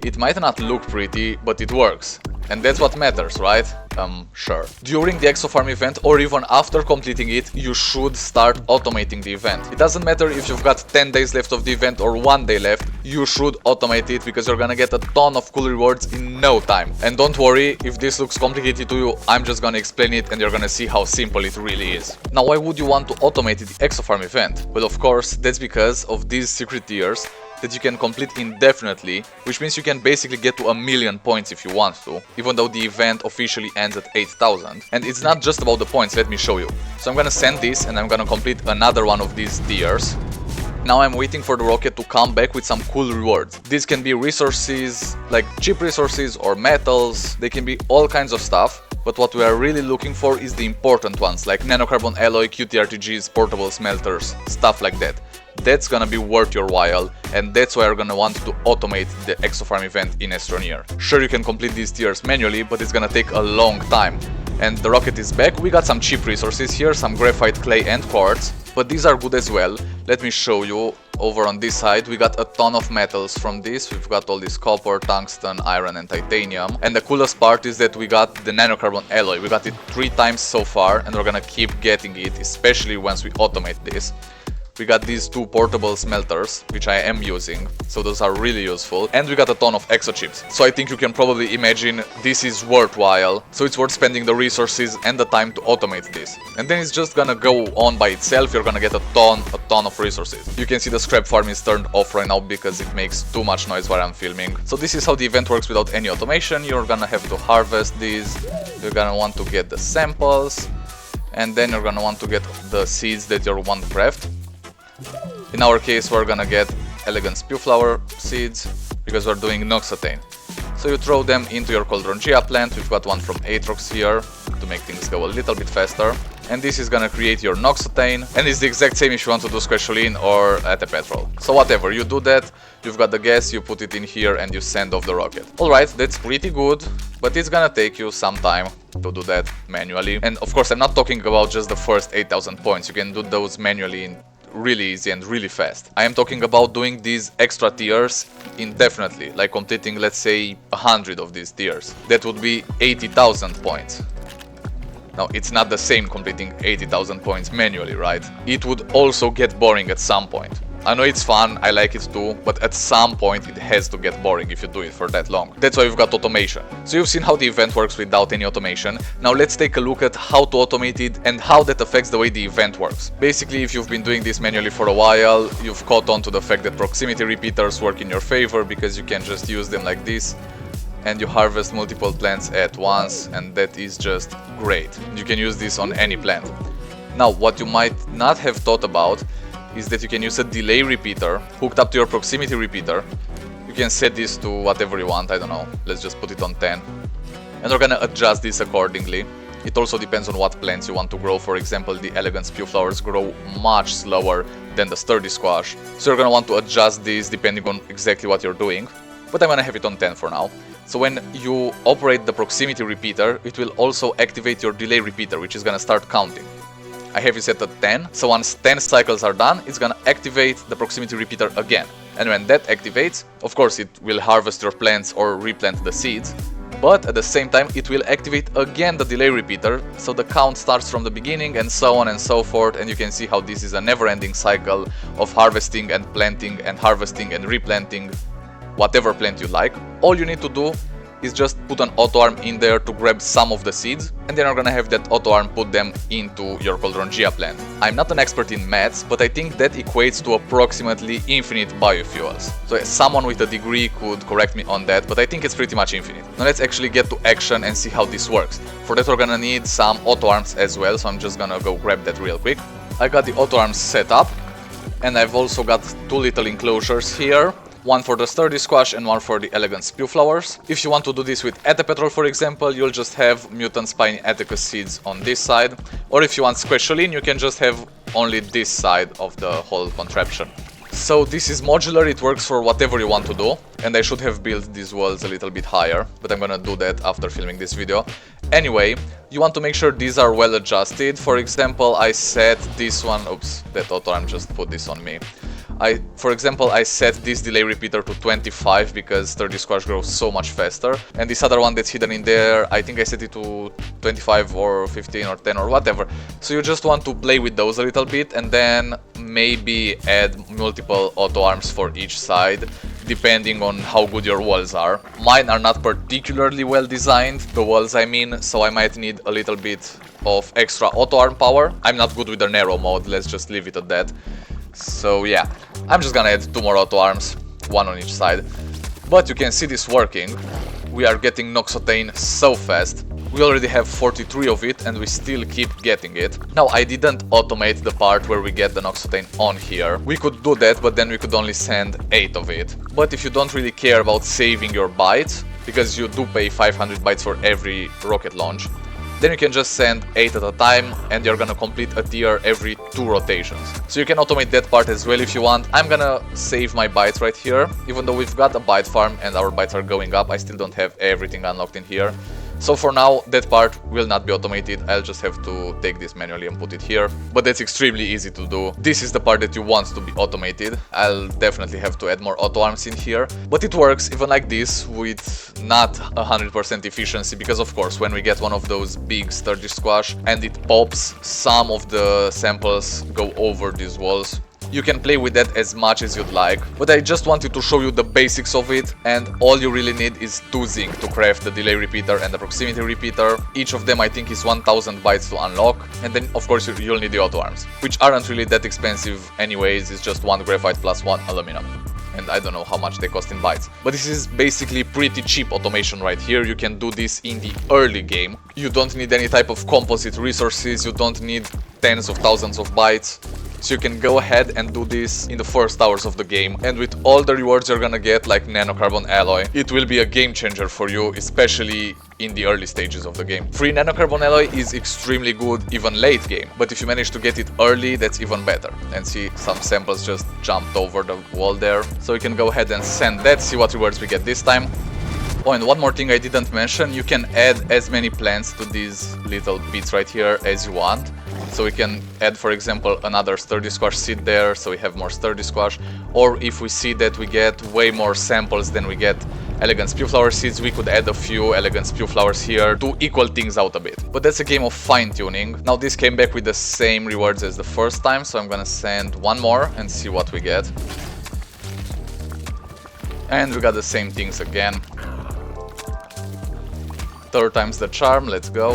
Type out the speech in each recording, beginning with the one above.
It might not look pretty, but it works. And that's what matters, right? Sure. During the EXO F.A.R.M event, or even after completing it, you should start automating the event. It doesn't matter if you've got 10 days left of the event or 1 day left, you should automate it because you're gonna get a ton of cool rewards in no time. And don't worry, if this looks complicated to you, I'm just gonna explain it and you're gonna see how simple it really is. Now, why would you want to automate the EXO F.A.R.M event? Well, of course, that's because of these secret tiers that you can complete indefinitely, which means you can basically get to 1,000,000 points if you want to, even though the event officially ends at 8,000. And it's not just about the points, let me show you. So I'm gonna send this and I'm gonna complete another one of these tiers. Now I'm waiting for the rocket to come back with some cool rewards. These can be resources, like cheap resources or metals, they can be all kinds of stuff. But what we are really looking for is the important ones, like nanocarbon alloy, QTRTGs, portable smelters, stuff like that. That's gonna be worth your while, and that's why you're gonna want to automate the EXO F.A.R.M event in Astroneer. Sure, you can complete these tiers manually, but it's gonna take a long time. And the rocket is back. We got some cheap resources here, some graphite, clay and quartz, but these are good as well. Let me show you. Over on this side, we got a ton of metals from this. We've got all this copper, tungsten, iron and titanium. And the coolest part is that we got the nanocarbon alloy. We got it 3 times so far and we're gonna keep getting it, especially once we automate this. We got these 2 portable smelters, which I am using, so those are really useful. And we got a ton of EXO chips. So I think you can probably imagine this is worthwhile, so it's worth spending the resources and the time to automate this. And then it's just gonna go on by itself, you're gonna get a ton of resources. You can see the scrap farm is turned off right now because it makes too much noise while I'm filming. So this is how the event works without any automation. You're gonna have to harvest these, you're gonna want to get the samples, and then you're gonna want to get the seeds that you want to craft. In our case, we're gonna get elegant spew flower seeds because we're doing noxatane. So you throw them into your Cauldrongia plant. We've got one from Aatrox here to make things go a little bit faster. And this is gonna create your noxatane, and it's the exact same if you want to do squasholine or petrol. So whatever, you do that, you've got the gas, you put it in here and you send off the rocket. Alright, that's pretty good, but it's gonna take you some time to do that manually. And of course, I'm not talking about just the first 8,000 points. You can do those manually in really easy and really fast. I am talking about doing these extra tiers indefinitely, like completing, let's say, 100 of these tiers. That would be 80,000 points. Now, it's not the same completing 80,000 points manually, right? It would also get boring at some point. I know it's fun, I like it too, but at some point it has to get boring if you do it for that long. That's why we've got automation. So you've seen how the event works without any automation. Now let's take a look at how to automate it and how that affects the way the event works. Basically, if you've been doing this manually for a while, you've caught on to the fact that proximity repeaters work in your favor because you can just use them like this and you harvest multiple plants at once, and that is just great. You can use this on any plant. Now, what you might not have thought about is that you can use a delay repeater hooked up to your proximity repeater. You can set this to whatever you want, I don't know, let's just put it on 10. And we're gonna adjust this accordingly. It also depends on what plants you want to grow. For example, the elegant spew flowers grow much slower than the sturdy squash. So you're gonna want to adjust this depending on exactly what you're doing. But I'm gonna have it on 10 for now. So when you operate the proximity repeater, it will also activate your delay repeater, which is gonna start counting. I have it set at 10, so once 10 cycles are done, it's gonna activate the proximity repeater again. And when that activates, of course it will harvest your plants or replant the seeds, but at the same time it will activate again the delay repeater, so the count starts from the beginning and so on and so forth, and you can see how this is a never-ending cycle of harvesting and planting and harvesting and replanting whatever plant you like. All you need to do is just put an auto arm in there to grab some of the seeds, and then you're gonna have that auto arm put them into your Cauldrongia plant. I'm not an expert in maths, but I think that equates to approximately infinite biofuels. So someone with a degree could correct me on that, but I think it's pretty much infinite. Now let's actually get to action and see how this works. For that we're gonna need some auto arms as well, so I'm just gonna go grab that real quick. I got the auto arms set up, and I've also got 2 little enclosures here. One for the sturdy squash and one for the elegant spew flowers. If you want to do this with petrol, for example, you'll just have mutant spiny Atticus seeds on this side. Or if you want squasholine, you can just have only this side of the whole contraption. So this is modular, it works for whatever you want to do. And I should have built these walls a little bit higher, but I'm gonna do that after filming this video. Anyway, you want to make sure these are well adjusted. For example, I set this one, oops, that auto arm just put this on me. For example, I set this delay repeater to 25 because sturdy squash grows so much faster, and this other one that's hidden in there, I think I set it to 25 or 15 or 10 or whatever. So you just want to play with those a little bit and then maybe add multiple auto arms for each side, depending on how good your walls are. Mine are not particularly well designed, the walls I mean, so I might need a little bit of extra auto arm power. I'm not good with the narrow mode, let's just leave it at that. So yeah, I'm just gonna add 2 more auto arms, 1 on each side. But you can see this working. We are getting Noxotane so fast. We already have 43 of it and we still keep getting it. Now, I didn't automate the part where we get the Noxotane on here. We could do that, but then we could only send 8 of it. But if you don't really care about saving your bytes, because you do pay 500 bytes for every rocket launch, then you can just send 8 at a time and you're gonna complete a tier every 2 rotations. So you can automate that part as well if you want. I'm gonna save my bytes right here. Even though we've got a byte farm and our bytes are going up, I still don't have everything unlocked in here. So for now, that part will not be automated. I'll just have to take this manually and put it here. But that's extremely easy to do. This is the part that you want to be automated. I'll definitely have to add more auto arms in here. But it works even like this with not 100% efficiency. Because of course, when we get one of those big sturdy squash and it pops, some of the samples go over these walls. You can play with that as much as you'd like, but I just wanted to show you the basics of it, and all you really need is 2 zinc to craft the delay repeater and the proximity repeater. Each of them I think is 1000 bytes to unlock, and then of course you'll need the auto arms, which aren't really that expensive anyways. It's just 1 graphite plus 1 aluminum. And I don't know how much they cost in bytes. But this is basically pretty cheap automation right here. You can do this in the early game. You don't need any type of composite resources, you don't need tens of thousands of bytes. So you can go ahead and do this in the first hours of the game, and with all the rewards you're gonna get, like nanocarbon alloy, it will be a game changer for you, especially in the early stages of the game. Free nanocarbon alloy is extremely good even late game, but if you manage to get it early, that's even better. And see, some samples just jumped over the wall there, so you can go ahead and send that, see what rewards we get this time. Oh, and one more thing I didn't mention, you can add as many plants to these little bits right here as you want. So we can add, for example, another sturdy squash seed there, so we have more sturdy squash. Or if we see that we get way more samples than we get elegant spew flower seeds, we could add a few elegant spew flowers here to equal things out a bit. But that's a game of fine-tuning. Now this came back with the same rewards as the first time, so I'm gonna send 1 more and see what we get. And we got the same things again. 3rd time's the charm, let's go.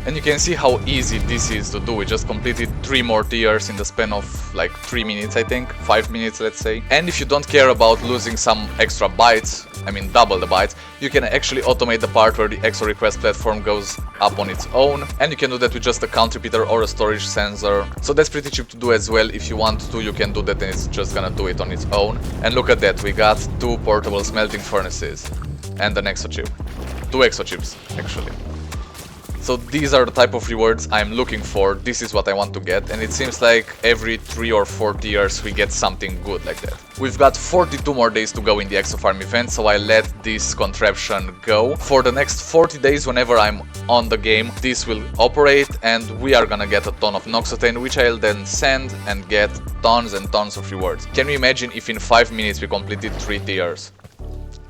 And you can see how easy this is to do. We just completed 3 more tiers in the span of like 3 minutes, I think, 5 minutes, let's say. And if you don't care about losing some extra bytes, I mean double the bytes, you can actually automate the part where the EXO request platform goes up on its own. And you can do that with just a count repeater or a storage sensor. So that's pretty cheap to do as well. If you want to, you can do that and it's just gonna do it on its own. And look at that, we got 2 portable smelting furnaces and an EXO chip. 2 EXO chips, actually. So these are the type of rewards I'm looking for, this is what I want to get, and it seems like every 3 or 4 tiers we get something good like that. We've got 42 more days to go in the EXO F.A.R.M event, so I let this contraption go. For the next 40 days, whenever I'm on the game, this will operate and we are gonna get a ton of Noxotane, which I'll then send and get tons and tons of rewards. Can you imagine if in 5 minutes we completed 3 tiers?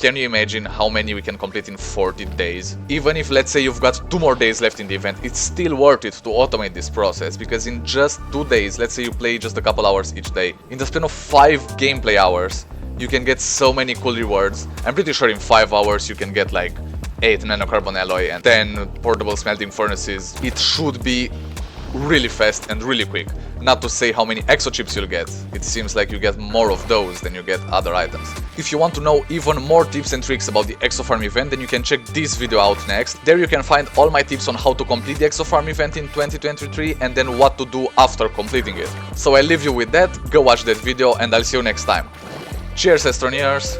Can you imagine how many we can complete in 40 days? Even if, let's say, you've got 2 more days left in the event, it's still worth it to automate this process, because in just 2 days, let's say you play just a couple hours each day, in the span of 5 gameplay hours, you can get so many cool rewards. I'm pretty sure in 5 hours you can get like 8 nanocarbon alloy and 10 portable smelting furnaces. It should be really fast and really quick. Not to say how many EXO chips you'll get. It seems like you get more of those than you get other items. If you want to know even more tips and tricks about the EXO F.A.R.M event, then you can check this video out next. There you can find all my tips on how to complete the EXO F.A.R.M event in 2023 and then what to do after completing it. So I leave you with that, go watch that video and I'll see you next time. Cheers, Astroneers!